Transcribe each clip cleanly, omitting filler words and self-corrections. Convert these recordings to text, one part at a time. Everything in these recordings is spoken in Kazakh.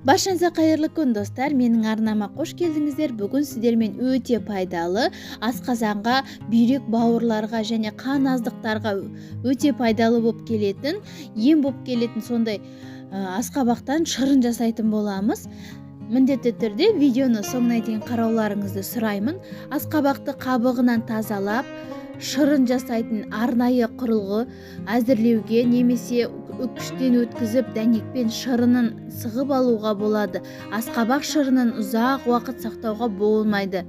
Башыңызга кайырлы күн достар, менің арнама қош келдіңіздер. Бүгін сіздермен өте пайдалы, асқазанға, бүйрек бауырларға және қан аздықтарға өте пайдалы болып келетін, ем болып келетін сондай асқабақтан шырын жасайтын боламыз. Міндетті түрде видеоны соңына дейін қарауларыңызды сұраймын. Асқабақты қабығынан тазалап, шырын жасайтын арнайы құрылғы әзірлеуге немесе үкіштен өткізіп дәнекпен шырынын сығып алуға болады. Асқабақ шырынын ұзақ уақыт сақтауға болмайды.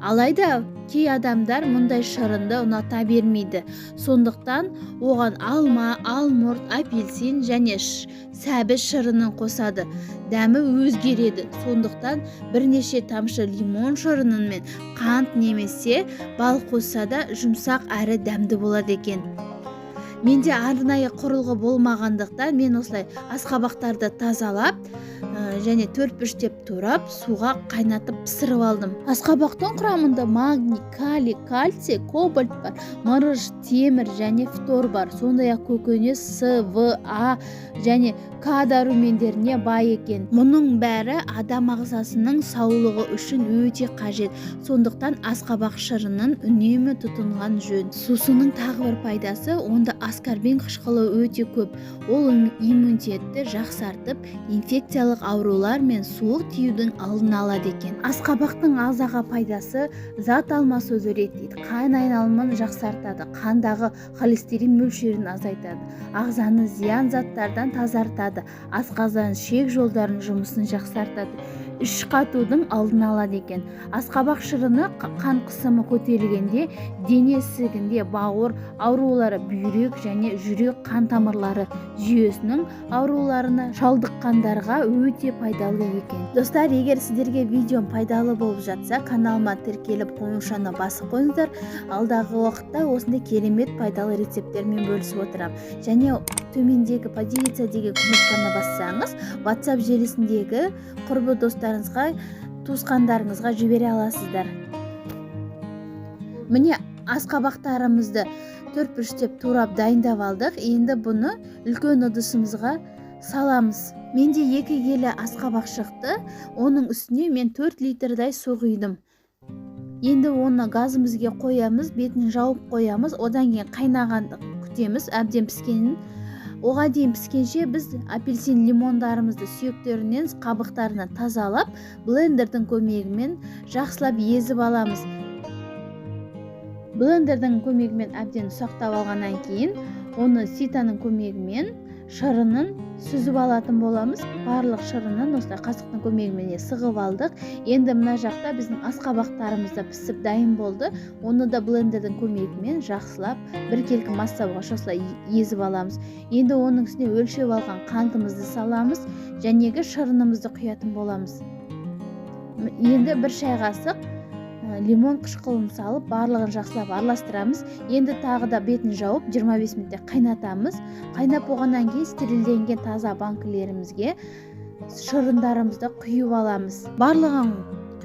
Алайда кей адамдар мұндай шырынды ұната бермейді. Сондықтан оған алма, алмұрт, апельсин және сәбіз шырынын қосады. Дәмі өзгереді. Сондықтан бірнеше тамшы лимон шырынын мен қант немесе бал қосса да жұмсақ әрі дәмді болады екен. Менде арнайы құрылғы болмағандықтан мен осылай асқабақтарды тазалап және төрт-бүріштеп турап суға қайнатып пісіріп алдым. Асқабақтың құрамында магний, калий, кальций, кобальт бар, мырыш, темір және фтор бар. Сондай-ақ көкөніс С, В, А және К дәрумендеріне бай екен. Мұның бәрі адам ағзасының саулығы үшін өте қажет. Сондықтан асқабақ шырынын үнемі тұтынған жөн. Сусынның тағы бір пайдасы, онда аскорбин қышқылы өте көп. Ол иммунитетті жақсартып, инфекциялық аурулар мен суық тиюдің алдын алады екен. Асқабақтың ағзаға пайдасы зат алмасуды реттейді, қан айналымын жақсартады, қандағы холестерин мөлшерін азайтады, ағзаны зиян заттардан тазартады, асқазан ішек жолдарының жұмысын жақсартады, іш қатудың алдын алады екен. Асқабақ шырыны қан қысымы көтерілгенде, дене ісігінде бауыр аурулары, бүйрек және жүрек қан тамырлары жүйесінің ауруларына шалдыққандарға өте пайдалы екен. Достар, егер сіздерге видеом пайдалы болып жатса, каналыма тіркеліп қоңыршаны басып қойыңыздар. Алдағы уақытта осындай керемет пайдалы рецепттермен бөлісіп отырам. Және төмендегі поделиться деген кнопканы бассаңыз, WhatsApp желісіндегі құрбы достарыңызға, туысқандарыңызға жібере аласыздар. Міне асқабақтарымызды төрт-бүріштеп турап дайындап алдық. Енді бұны үлкен ыдысымызға саламыз. Менде 2 келі асқабақ шықты. Оның үстіне мен 4 литрдай су құйдым. Енді оны газымызге қоямыз, бетін жауып қоямыз. Одан кейін қайнағанды күтеміз, әбден піскенін. Оға дейін піскенше біз апельсин лимондарымызды сүйектерінен, қабықтарынан тазалап, блендердің көмегімен жақсылап езіп аламыз. Блендердің көмегімен әбден ұсақтап алғаннан кейін, оны ситаның көмегімен шырынын сүзіп алатын боламыз. Барлық шырынын осылай қасықтың көмегімен сығып алдық. Енді мына жақта біздің асқабақтарымыз да пісіп дайын болды. Оны да блендердің көмегімен жақсылап біркелкі массаға осылай езіп аламыз. Енді оның үстіне өлшеп алған қантымызды саламыз, жәнегі шырынымызды құятын боламыз. Енді 1 шай қасық лимон қышқылын салып, барлығын жақсылап араластырамыз. Енді тағы да бетін жауып 25 минутте қайнатамыз. Қайнап болғаннан кейін стерилденген таза банкілерімізге шырындарымызды құйып аламыз. Барлығын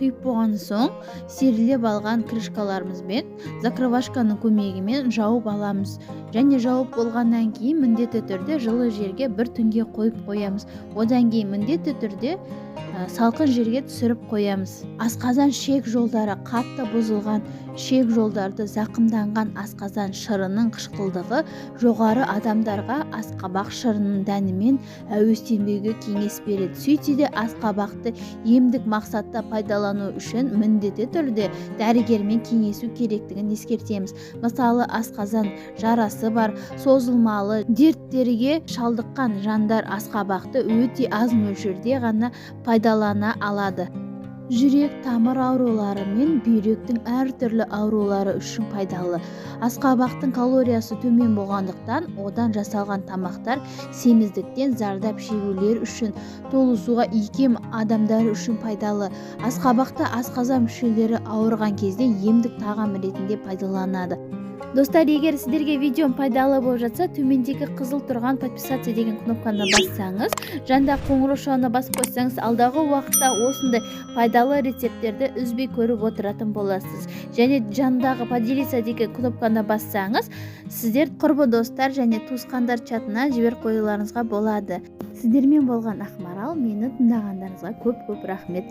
құйып болған соң, стерилдеп алған крышкаларымызбен закрывашканың көмегімен жауып аламыз. Және жауып болғаннан кейін міндетті түрде жылы жерге 1 түнге қойып қоямыз. Одан кейін міндетті түрде салқын жерге түсіріп қоямыз. Асқазан ішек жолдары қатты бұзылған, ішек жолдарды зақымданған асқазан шырынның қышқылдығы жоғары адамдарға асқабақ шырынның дәнімен әуестенбеуге кеңес береді. Сөйтсе де асқабақты емдік мақсатта пайдалану үшін міндетті түрде дәрігермен кеңесу керектігін ескертеміз. Мысалы, асқазан жарасы бар, созылмалы дерттерге шалдыққан жандар асқабақты өте аз мөлшерде ғана пайдалана алады. Жүрек тамыр аурулары мен бүйректің әртүрлі аурулары үшін пайдалы. Асқабақтың калориясы төмен болғандықтан, одан жасалған тамақтар семіздіктен зардап шегушілер үшін, толысуға икем адамдар үшін пайдалы. Асқабақты асқазан мүшелері ауырған кезде емдік тағам ретінде пайдаланады. Достар, егер сіздерге видеом пайдалы болып жатса, төмендегі қызыл тұрған подписаться деген кнопканы бассаңыз, жанда қоңырау шауына басып қойсаңыз, алдағы уақытта осындай пайдалы рецепттерді үзбей көріп отыратын боласыз. Және жандағы поделиться деген кнопканы бассаңыз, сіздер құрбы достар және туысқандар чатына жіберіп қоюларыңызға болады. Сіздермен болған Ақмарал, мені тыңдағандарыңызға көп рахмет.